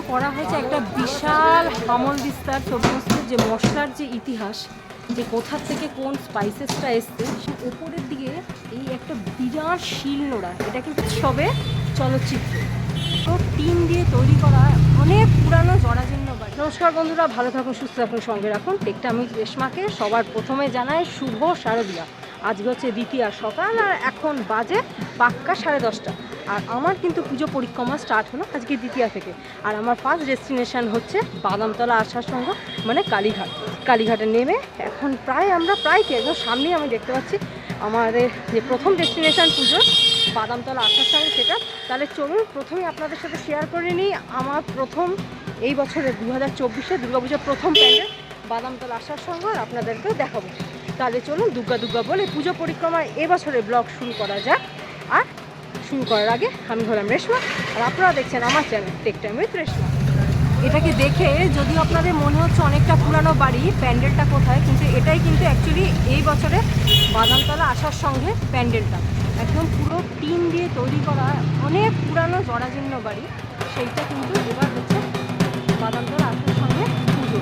করা হয়েছে একটা বিশাল আমল বিস্তার সমস্ত যে মশলার যে ইতিহাস, যে কোথা থেকে কোন স্পাইসেসটা এসছে, সে ওপরের দিকে এই একটা বিরাট শিলনোড়া। এটা কিন্তু সবে চলচ্চিত্র, তো টিন দিয়ে তৈরি করা অনেক পুরানো জরাজীর্ণ বাড়ি। নমস্কার বন্ধুরা, ভালো থাকুন, সুস্থ থাকুন, সঙ্গে রাখুন টেকটা আমি রেশমাকে। সবার প্রথমে জানাই শুভ শারদীয়া। আজকে হচ্ছে দ্বিতীয়া সকাল, আর এখন বাজে পাক্কা 10:30। আর আমার কিন্তু পুজো পরিক্রমা স্টার্ট হলো আজকে দ্বিতীয়া থেকে। আর আমার ফার্স্ট ডেস্টিনেশন হচ্ছে বাদামতলা আসার সঙ্গে, মানে কালীঘাট। কালীঘাটে নেমে এখন আমরা প্রায় একদম সামনেই আমি দেখতে পাচ্ছি আমাদের যে প্রথম ডেস্টিনেশন পুজোর বাদামতলা আসার সঙ্গে, সেটা। তাহলে চলুন প্রথমেই আপনাদের সাথে শেয়ার করে নিই আমার প্রথম এই বছরের 2024-এ দুর্গাপুজোর প্রথম প্যান্ডেল বাদামতলা আসার সঙ্গে, আর আপনাদেরকেও দেখাবো। তাহলে চলুন দুর্গা বলে পুজো পরিক্রমায় এবছরের ব্লগ শুরু করা যাক। আর শুরু করার আগে আমি হলাম রেশমা, আর আপনারা দেখছেন আমার channel Tech Time with Reshma. এটাকে দেখে যদিও আপনাদের মনে হচ্ছে অনেকটা পুরানো বাড়ি, প্যান্ডেলটা কোথায়, কিন্তু এটাই কিন্তু অ্যাকচুয়ালি এই বছরে বাদামতলা আসার সঙ্গে প্যান্ডেলটা একদম পুরো টিন দিয়ে তৈরি করা অনেক পুরানো জরাজীর্ণ বাড়ি। সেইটা কিন্তু এবার হচ্ছে বাদামতলা আসার সঙ্গে পুজো।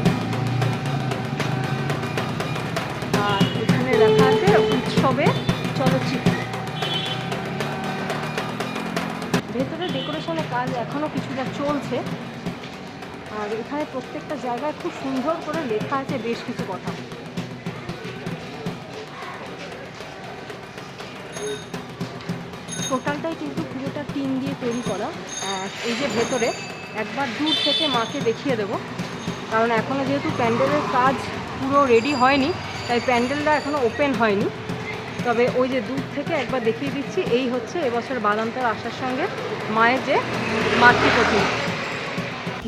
আর এখানে লেখা আছে উৎসবে চলচ্চিত্র। ভেতরে ডেকোরেশনের কাজ এখনও কিছুটা চলছে, আর এখানে প্রত্যেকটা জায়গায় খুব সুন্দর করে লেখা আছে বেশ কিছু কথা। টোটালটাই কিন্তু পুরোটা টিন দিয়ে তৈরি করা। আর এই যে ভেতরে একবার দূর থেকে মাকে দেখিয়ে দেবো, কারণ এখনও যেহেতু প্যান্ডেলের কাজ পুরো রেডি হয়নি, তাই প্যান্ডেলটা এখনও ওপেন হয়নি। তবে ওই যে দূর থেকে একবার দেখিয়ে দিচ্ছি, এই হচ্ছে এবছর বাদামতলা আসার সঙ্গে মায়ের যে মাতৃপ্রতিমা।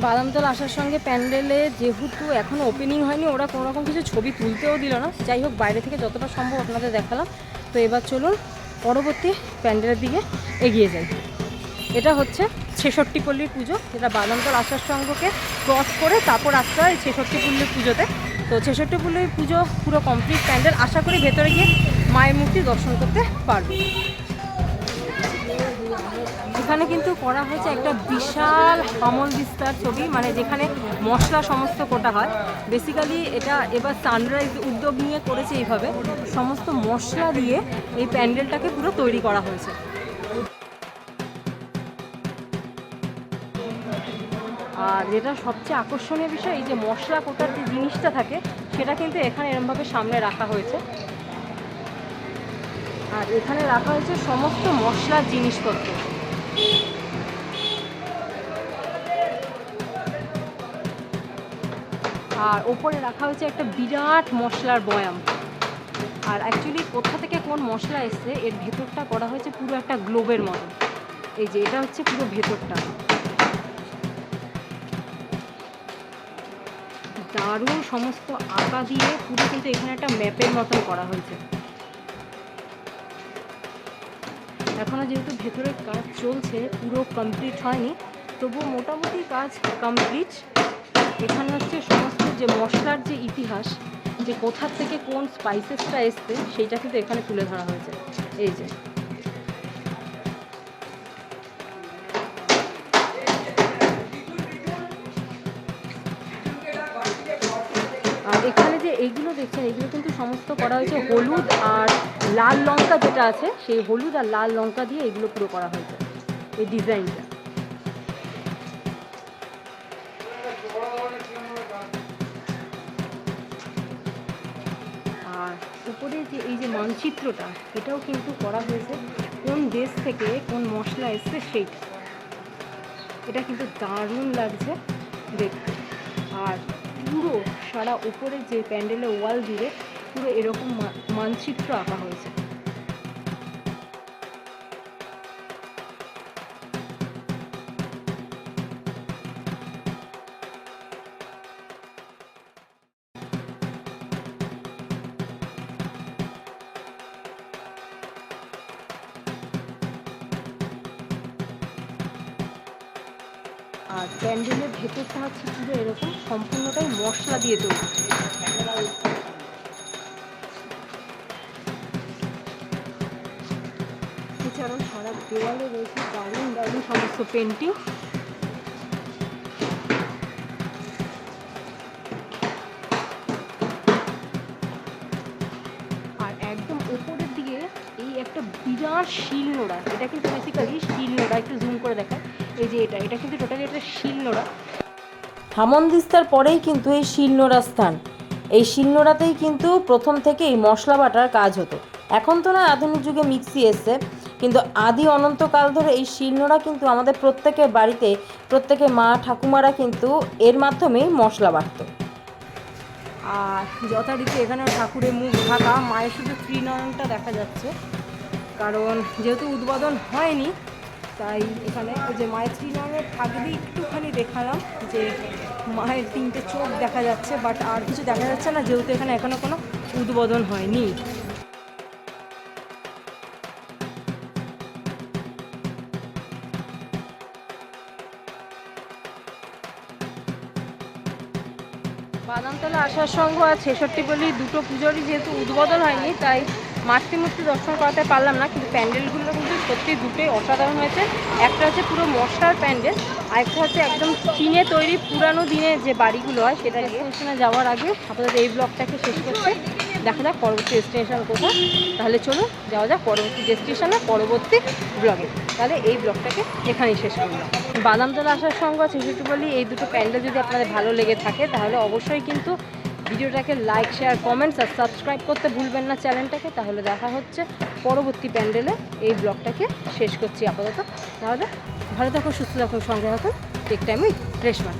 বাদামতলা আসার সঙ্গে প্যান্ডেলে যেহেতু এখনও ওপেনিং হয়নি, ওরা কোনো রকম কিছু ছবি তুলতেও দিল না। যাই হোক, বাইরে থেকে যতটা সম্ভব আপনাদের দেখালাম। তো এবার চলুন পরবর্তী প্যান্ডেলের দিকে এগিয়ে যাই। এটা হচ্ছে 66 পল্লীর পুজো, যেটা বাদামতলা আসার সঙ্গকে ক্রস করে তারপর আসতে হয় 66 পল্লীর পুজোতে। তো 66 পল্লীর পুজো পুরো কমপ্লিট প্যান্ডেল, আশা করি ভেতরে গিয়ে মায়ের মূর্তি দর্শন করতে পারবে। এখানে কিন্তু করা হয়েছে একটা বিশাল আমল বিস্তার ছবি, মানে যেখানে মশলা সমস্ত কোটা হয়। বেসিক্যালি এটা এবার সানরাইজ উদ্যোগ নিয়ে করেছে, এইভাবে সমস্ত মশলা দিয়ে এই প্যান্ডেলটাকে পুরো তৈরি করা হয়েছে। আর যেটা সবচেয়ে আকর্ষণীয় বিষয়, এই যে মশলা কোটার যে জিনিসটা থাকে, সেটা কিন্তু এখানে এরমভাবে সামনে রাখা হয়েছে। আর এখানে রাখা হয়েছে সমস্ত মশলার জিনিসপত্র। আর ওপরে রাখা হয়েছে একটা বিরাট মশলার বয়াম। আর অ্যাকচুয়ালি কোথা থেকে কোন মশলা এসছে, এর ভেতরটা করা হয়েছে পুরো একটা গ্লোবের মতো। এই যে এটা হচ্ছে পুরো ভেতরটা, দারুণ সমস্ত আঁকা দিয়ে পুরো কিন্তু এখানে একটা ম্যাপের মতন করা হয়েছে। এখনও যেহেতু ভেতরের কাজ চলছে, পুরো কমপ্লিট হয়নি, তবুও মোটামুটি কাজ কমপ্লিট। এখানে হচ্ছে সমস্ত যে মশলার যে ইতিহাস, যে কোথা থেকে কোন স্পাইসেসটা এসছে, সেইটা কিন্তু এখানে তুলে ধরা হয়েছে। এই যে আর এখানে যে এইগুলো দেখছেন, এগুলো কিন্তু সমস্ত করা হয়েছে হলুদ আর লাল লঙ্কা, যেটা আছে সেই হলুদ আর লাল লঙ্কা দিয়ে এগুলো পুরো করা হয়েছে এই ডিজাইনটা। আর উপরে যে এই যে মানচিত্রটা, এটাও কিন্তু করা হয়েছে কোন দেশ থেকে কোন মশলা এসছে সেইটা। এটা কিন্তু দারুণ লাগছে দেখতে। আর পুরো সারা উপরে যে প্যান্ডেলের ওয়াল জুড়ে পুরো এরকম মানচিত্র আঁকা হয়েছে। আর প্যান্ডেলের ভেতরটা হচ্ছে পুরো এরকম সম্পূর্ণটাই মশলা দিয়ে তৈরি। এছাড়াও সারা দেওয়ালে রয়েছে দারুণ দারুণ সমস্ত পেন্টিং। বিরাট শিলনোড়া, এটা কিন্তু বেসিক্যালি শিলনোড়া, একটু জুম করে দেখায়, এই যে এটা কিন্তু টোটালি একটা শিলনোড়া। হামনদিস্তার পরেই কিন্তু এই শিলনোড়া স্থান। এই শিলনোড়াতেই কিন্তু প্রথম থেকে এই মশলা বাটার কাজ হতো। এখন তো না আধুনিক যুগে মিক্সি এসছে, কিন্তু আদি অনন্তকাল ধরে এই শিলনোড়া কিন্তু আমাদের প্রত্যেকের বাড়িতে, প্রত্যেকের মা ঠাকুমারা কিন্তু এর মাধ্যমেই মশলা বাটত। আর যথারীতি এখানে ঠাকুরের মুখ ঢাকা, মায়ের শুধু ত্রিনয়নটা দেখা যাচ্ছে, কারণ যেহেতু উদ্বোধন হয়নি তাই এখানে ওই যে মায়ের ত্রিনয়নের ফাঁক দিয়ে একটুখানি দেখালাম যে মায়ের 3টে চোখ দেখা যাচ্ছে, বাট আর কিছু দেখা যাচ্ছে না, যেহেতু এখানে এখনও কোনো উদ্বোধন হয়নি। বাদামতলা আসার সঙ্গ আর 66 পল্লী দুটো পুজোরই যেহেতু উদ্বোধন হয়নি তাই মাতৃমূর্তি দর্শন করাতে পারলাম না, কিন্তু প্যান্ডেলগুলো কিন্তু সত্যি দুটোই অসাধারণ হয়েছে। একটা হচ্ছে পুরো মশলার প্যান্ডেল, আরেকটা হচ্ছে একদম টিনে তৈরি পুরানো দিনের যে বাড়িগুলো হয় সেটা। স্টেশনে যাওয়ার আগে আপাতত এই ব্লগটাকে শেষ করতে, দেখা যাক পরবর্তী ডেস্টিনেশন কোথায়। তাহলে চলুন যাওয়া যাক পরবর্তী ডেস্টিনেশনে, পরবর্তী ব্লগে। তাহলে এই ব্লগটাকে এখানেই শেষ করলাম। বাদামতলা আসার সঙ্গে 66 পল্লী এই দুটো প্যান্ডেল যদি আপনাদের ভালো লেগে থাকে তাহলে অবশ্যই কিন্তু ভিডিওটাকে লাইক, শেয়ার, কমেন্টস আর সাবস্ক্রাইব করতে ভুলবেন না চ্যানেলটাকে। তাহলে দেখা হচ্ছে পরবর্তী প্যান্ডেলে। এই ব্লগটাকে শেষ করছি আপাতত। তাহলে ভালো থাকুন, সুস্থ থাকুন, সঙ্গে থাকুন টেক টাইম উইথ রেশমা।